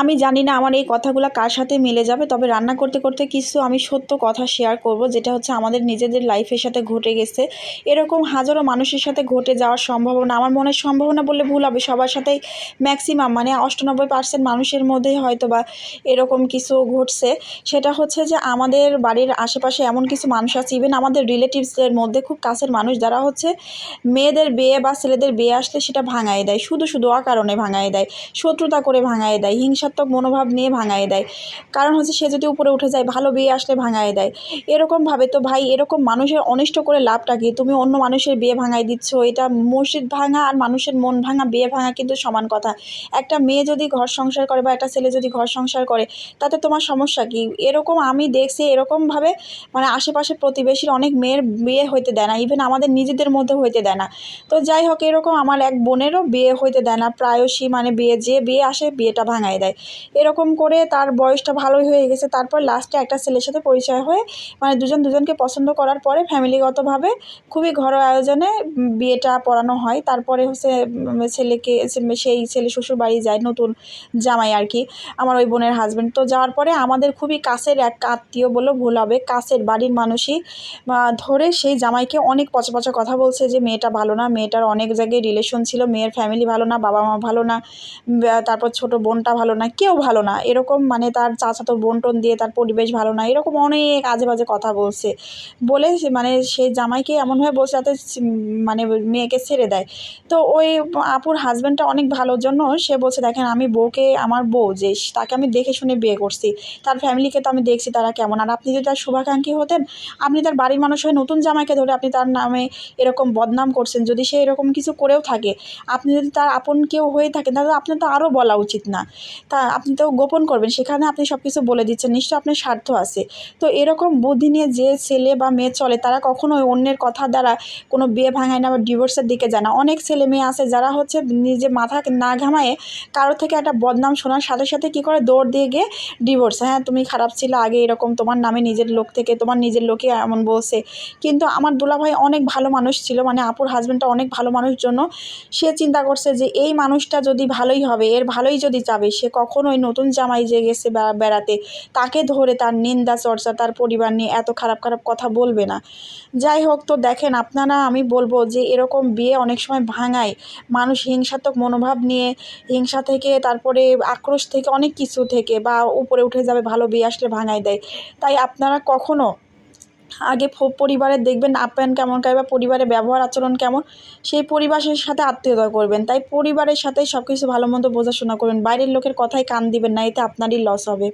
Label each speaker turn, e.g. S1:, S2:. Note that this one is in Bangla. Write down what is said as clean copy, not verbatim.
S1: আমি জানি না আমার এই কথাগুলো কার সাথে মিলে যাবে, তবে রান্না করতে করতে কিছু আমি সত্য কথা শেয়ার করব, যেটা হচ্ছে আমাদের নিজেদের লাইফের সাথে ঘটে গেছে। এরকম হাজারো মানুষের সাথে ঘটে যাওয়ার সম্ভাবনা, আমার মনে হয় সম্ভাবনা বললে ভুল হবে, সবার সাথেই ম্যাক্সিমাম মানে 98% মানুষের মধ্যেই হয়তো বা এরকম কিছু ঘটছে। সেটা হচ্ছে যে আমাদের বাড়ির আশেপাশে এমন কিছু মানুষ আছে, ইভেন আমাদের রিলেটিভসদের মধ্যে খুব কাছের মানুষ, যারা হচ্ছে মেয়েদের বিয়ে বা ছেলেদের বিয়ে আসলে সেটা ভাঙায় দেয়, শুধু শুধু অকারণে ভাঙায় দেয়, শত্রুতা করে ভাঙায় দেয়, হিংসাত্মক মনোভাব নিয়ে ভাঙায় দেয়। কারণ হচ্ছে সে যদি উপরে উঠে যায়, ভালো বিয়ে আসলে ভাঙায় দেয় এরকমভাবে। তো ভাই, এরকম মানুষের অনিষ্ট করে লাভটা কি? তুমি অন্য মানুষের বিয়ে ভাঙায় দিচ্ছ। এটা মসজিদ ভাঙা আর মানুষের মন ভাঙা, বিয়ে ভাঙা কিন্তু সমান কথা। একটা মেয়ে যদি ঘর সংসার করে বা একটা ছেলে যদি ঘর সংসার করে, তাতে তোমার সমস্যা কি? এরকম আমি দেখছি, এরকমভাবে মানে আশেপাশে প্রতিবেশীর অনেক মেয়ের বিয়ে হইতে দেয় না, ইভেন আমাদের নিজেদের মধ্যে হইতে দেয় না। তো যাই হোক, এরকম আমার এক বোনেরও বিয়ে হইতে দেয় না প্রায়শই, মানে যে বিয়ে আসে বিয়েটা ভাঙায় দেয়। এরকম করে তার বয়সটা ভালোই হয়ে গেছে, তারপর লাস্টে একটা ছেলের সাথে পরিচয় হয়ে মানে দুজন দুজনকে পছন্দ করার পরে ফ্যামিলিগতভাবে খুবই ঘরোয়া আয়োজনে বিয়েটা পড়ানো হয়। তারপরে হচ্ছে ছেলেকে সেই ছেলে শ্বশুর বাড়ি যায়, নতুন জামাই আর কি, আমার ওই বোনের হাজব্যান্ড। তো যাওয়ার পরে আমাদের খুবই কাছের এক আত্মীয় বললেও ভুল হবে, কাছের বাড়ির মানুষই ধরে সেই জামাইকে অনেক পচা পচা কথা বলছে যে মেয়েটা ভালো না, মেয়েটার অনেক জায়গায় রিলেশন ছিল, মেয়ের ফ্যামিলি ভালো না, বাবা মা ভালো না, তারপর ছোট বোনটা ভালো না, কেউ ভালো না, এরকম মানে তার চাচাতো বোন টোন দিয়ে তার পরিবেশ ভালো না, এরকম অনেক আজে বাজে কথা বলছে। বলে মানে সেই জামাইকে এমনভাবে বলছে যাতে মানে মেয়েকে ছেড়ে দেয়। তো ওই আপুর হাজব্যান্ডটা অনেক ভালোর জন্য সে বলছে, দেখেন আমি বউকে, আমার বউ যে তাকে আমি দেখে শুনে বিয়ে করছি, তার ফ্যামিলিকে তো আমি দেখছি তারা কেমন, আর আপনি যদি তার শুভাকাঙ্ক্ষী হতেন, আপনি তার বাড়ির মানুষ হয়ে নতুন জামাইকে ধরে আপনি তার নামে এরকম বদনাম করছেন। যদি সে এরকম কিছু করেও থাকে, আপনি যদি তার আপন কেউ হয়ে থাকেন, তাহলে আপনার তো আরও বলা উচিত না, তা আপনি তো গোপন করবেন, সেখানে আপনি সব কিছু বলে দিচ্ছেন, নিশ্চয় আপনার স্বার্থ আছে। তো এরকম বুদ্ধি নিয়ে যে ছেলে বা মেয়ে চলে, তারা কখনোই অন্যের কথা দ্বারা কোনো বিয়ে ভাঙায় না বা ডিভোর্সের দিকে যায় না। অনেক ছেলে মেয়ে আছে যারা হচ্ছে নিজে মাথা না ঘামায়ে কারোর থেকে একটা বদনাম শোনার সাথে সাথে কী করে, দৌড় দিয়ে গিয়ে ডিভোর্স, হ্যাঁ তুমি খারাপ ছিলে আগে, এরকম তোমার নামে নিজের লোক থেকে তোমার নিজের লোকে এমন বলছে। কিন্তু আমার দুলাভাই অনেক ভালো মানুষ ছিল, মানে আপুর হাজব্যান্ডটা অনেক ভালো মানুষ জন্য সে চিন্তা করছে যে এই মানুষটা যদি ভালোই হবে, এর ভালোই যদি চাবে, সে কখনোই নতুন জামাই যে গেছে বেড়াতে তাকে ধরে তার নিন্দা চর্চা, তার পরিবার নিয়ে এত খারাপ খারাপ কথা বলবে না। যাই হোক, তো দেখেন আপনারা, আমি বলবো যে এরকম বিয়ে অনেক সময় ভাঙায় মানুষ হিংসাত্মক মনোভাব নিয়ে, হিংসা থেকে, তারপরে আক্রোশ থেকে, অনেক কিছু থেকে, বা উপরে উঠে যাবে ভালো বিয়ে আসলে ভাঙায় দেয়। তাই আপনারা কখনো আগে পরিবারের দেখবেন আপ্যায়ন কেমন করে বা পরিবারের ব্যবহার আচরণ কেমন, সেই পরিবারের সাথে আত্মীয়তা করবেন। তাই পরিবারের সাথেই সব কিছু ভালো মন্দ বোঝাশোনা করবেন, বাইরের লোকের কথায় কান দিবেন না, এতে আপনারই লস হবে।